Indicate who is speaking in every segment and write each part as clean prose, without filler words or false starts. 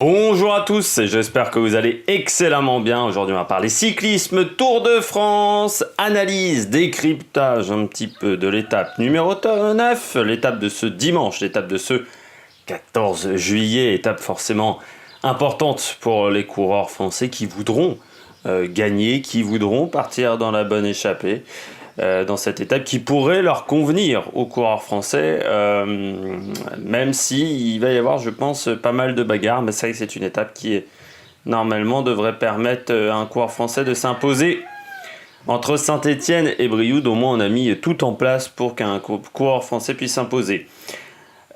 Speaker 1: Bonjour à tous, j'espère que vous allez excellemment bien. Aujourd'hui on va parler cyclisme, Tour de France, analyse, décryptage un petit peu de l'étape numéro 9, l'étape de ce dimanche, l'étape de ce 14 juillet, étape forcément importante pour les coureurs français qui voudront gagner, qui voudront partir dans la bonne échappée. Dans cette étape qui pourrait leur convenir aux coureurs français, même si il va y avoir, je pense, pas mal de bagarres, mais c'est vrai que c'est une étape qui, normalement, devrait permettre à un coureur français de s'imposer. Entre Saint-Étienne et Brioude, au moins, on a mis tout en place pour qu'un coureur français puisse s'imposer.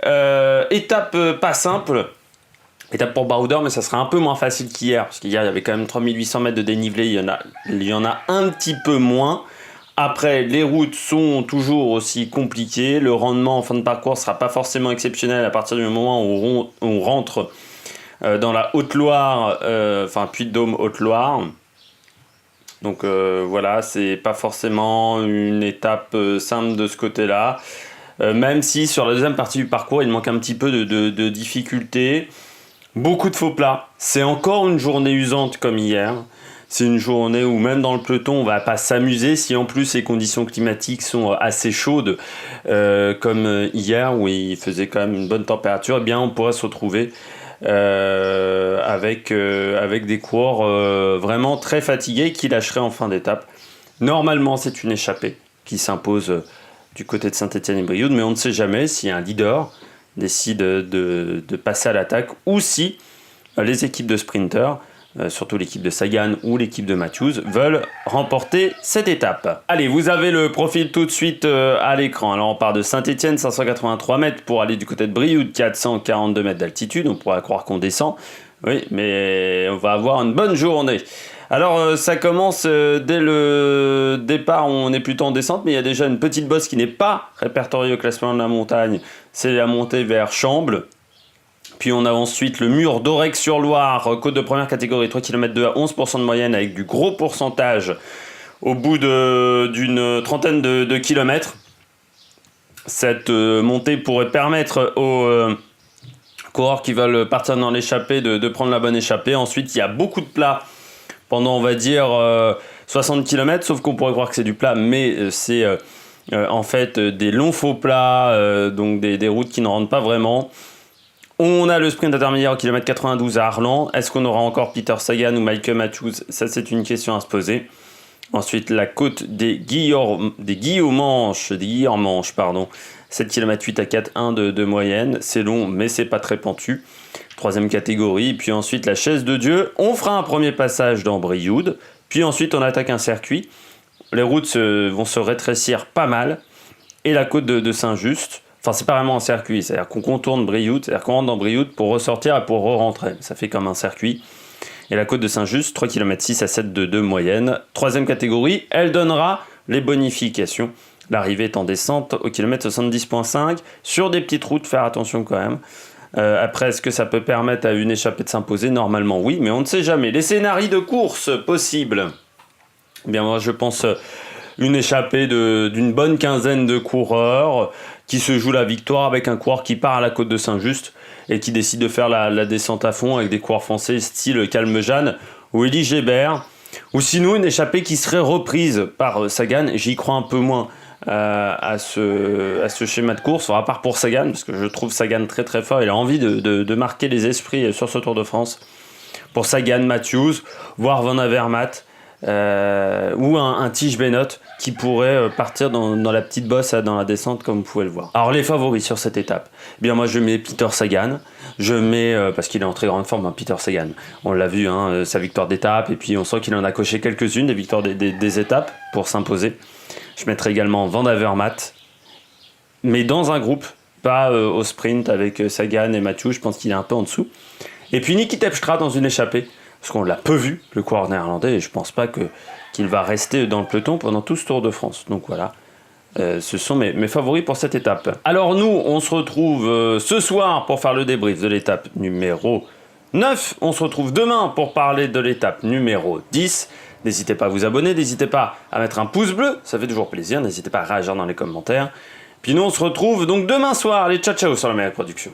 Speaker 1: Étape pas simple, étape pour baroudeur, mais ça sera un peu moins facile qu'hier, parce qu'hier, il y avait quand même 3800 mètres de dénivelé, il y en a un petit peu moins. Après, les routes sont toujours aussi compliquées. Le rendement en fin de parcours ne sera pas forcément exceptionnel à partir du moment où on rentre dans la Haute-Loire, Puy-de-Dôme, Haute-Loire. Donc voilà, c'est pas forcément une étape simple de ce côté-là. Même si sur la deuxième partie du parcours, il manque un petit peu de difficultés. Beaucoup de faux plats. C'est encore une journée usante comme hier. C'est une journée où même dans le peloton, on va pas s'amuser si en plus les conditions climatiques sont assez chaudes comme hier où il faisait quand même une bonne température. Eh bien, on pourrait se retrouver avec des coureurs vraiment très fatigués qui lâcheraient en fin d'étape. Normalement, c'est une échappée qui s'impose du côté de Saint-Étienne et Brioude, mais on ne sait jamais si un leader décide de passer à l'attaque ou si les équipes de sprinters, surtout l'équipe de Sagan ou l'équipe de Matthews, veulent remporter cette étape. Allez, vous avez le profil tout de suite à l'écran. Alors on part de Saint-Étienne, 583 mètres pour aller du côté de Brioude, 442 mètres d'altitude. On pourrait croire qu'on descend, oui, mais on va avoir une bonne journée. Alors ça commence dès le départ, on est plutôt en descente, mais il y a déjà une petite bosse qui n'est pas répertoriée au classement de la montagne. C'est la montée vers Chambles. Puis on a ensuite le mur d'Aurec-sur-Loire, côte de première catégorie, 3 km 2 à 11% de moyenne avec du gros pourcentage au bout d'une trentaine de kilomètres. Cette montée pourrait permettre aux coureurs qui veulent partir dans l'échappée de prendre la bonne échappée. Ensuite, il y a beaucoup de plats pendant, on va dire, 60 km, sauf qu'on pourrait croire que c'est du plat, mais c'est en fait des longs faux plats, donc des routes qui ne rentrent pas vraiment. On a le sprint intermédiaire au kilomètre 92 à Arlan. Est-ce qu'on aura encore Peter Sagan ou Michael Matthews? Ça, c'est une question à se poser. Ensuite, la côte des Guillomanches, 7 km 8 à 4,1 de moyenne. C'est long, mais c'est pas très pentu. Troisième catégorie. Puis ensuite, la Chaise de Dieu. On fera un premier passage dans Brioude. Puis ensuite, on attaque un circuit. Les routes vont se rétrécir pas mal. Et la côte de Saint-Just. Enfin, c'est pas vraiment un circuit, c'est-à-dire qu'on contourne Brioude, c'est-à-dire qu'on rentre dans Brioude pour ressortir et pour re-rentrer. Ça fait comme un circuit. Et la côte de Saint-Just, 3 km 6 à 7 de moyenne. Troisième catégorie, elle donnera les bonifications. L'arrivée est en descente au kilomètre 70,5. Sur des petites routes, faire attention quand même. Après, est-ce que ça peut permettre à une échappée de s'imposer? Normalement, oui, mais on ne sait jamais. Les scénarios de course possibles. Eh bien, moi, je pense une échappée d'une bonne quinzaine de coureurs qui se joue la victoire avec un coureur qui part à la côte de Saint-Just et qui décide de faire la descente à fond avec des coureurs français style Calmejane ou Élie Gébert. Ou sinon une échappée qui serait reprise par Sagan. J'y crois un peu moins à ce schéma de course, à part pour Sagan, parce que je trouve Sagan très très fort. Il a envie de marquer les esprits sur ce Tour de France. Pour Sagan, Matthews, voire Van Avermaet. Ou un Tige Benoot qui pourrait partir dans la petite bosse dans la descente comme vous pouvez le voir. Alors les favoris sur cette étape, eh bien moi je mets Peter Sagan, je mets parce qu'il est en très grande forme, Peter Sagan, on l'a vu, sa victoire d'étape, et puis on sent qu'il en a coché quelques-unes des victoires des étapes pour s'imposer. Je mettrai également Van Avermaet, mais dans un groupe, pas au sprint avec Sagan et Mathieu, je pense qu'il est un peu en dessous. Et puis Niki Terpstra dans une échappée, parce qu'on l'a peu vu, le coureur néerlandais, et je pense pas qu'il va rester dans le peloton pendant tout ce Tour de France. Donc voilà, ce sont mes favoris pour cette étape. Alors nous, on se retrouve ce soir pour faire le débrief de l'étape numéro 9. On se retrouve demain pour parler de l'étape numéro 10. N'hésitez pas à vous abonner, n'hésitez pas à mettre un pouce bleu, ça fait toujours plaisir. N'hésitez pas à réagir dans les commentaires. Puis nous, on se retrouve donc demain soir. Allez, ciao ciao sur la meilleure production.